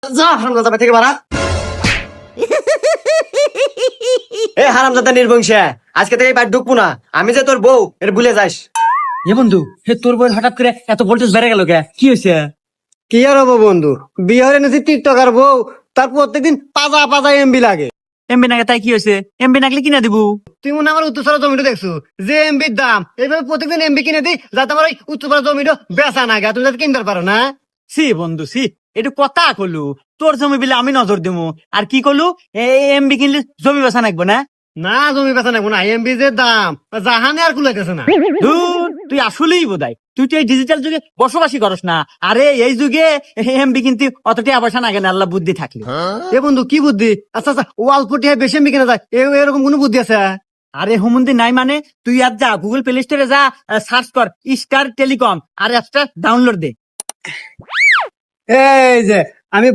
যা হারামজাদা থেকে বাড়া। এ হারামজাদা নির্বংশে, আজকে থেকে বাড়ি ঢুকবো না। আমি যে তোর বউ এটা ভুলে যাস। এ বন্ধু, হে তোর বই হঠাৎ করে এত ভোল্টেজ বেড়ে গেল কে? কি হয়েছে? কি আর হবো বন্ধু, বিহারে এনেছি টিকটকার বউ, তার প্রত্যেকদিন পাজা পাজা এমবি লাগে। এমবি নাগে তাই কি হয়েছে? এমবি নাগলে কিনা দিব? তুই মনে হয় আমার উত্তরপাড়া জমিটা দেখছো, যে এমবির দাম, এইভাবে প্রত্যেকদিন এমবি কিনে দিই যাতে আমার ওই উত্তরপাড়া জমিটা বেচা না গে, তুমি যাতে কিনতে পারো না। সি বন্ধু সি, একটু কথা কলু, তোর জমি বিলে আমি নজর দিমু। আর কি কলু, এমবি কিনলে জমি বেচা নাকবো না? না জমি বেচা নেবো না, এমবি যে দাম জাহানে আর কুলাইতেছে না। ধুর, তুই আসলেই বোধাই তুই তো এই ডিজিটাল যুগে বসবাসী করস না। আরে এই যুগে এমবি কিনতে অতটি আবাসা নাগে না, আল্লাহ বুদ্ধি থাকলে। এ বন্ধু কি বুদ্ধি? আচ্ছা আচ্ছা, ওয়াল ফুটি বেশি এমবি কিনা যায়, এরকম কোনো বুদ্ধি আছে? আরে হুমুন্দি নাই মানে, তুই আর যা গুগল প্লে স্টোরে যা, সার্চ কর স্টার টেলিকম আর অ্যাপটা ডাউনলোড দে। এই যে আমি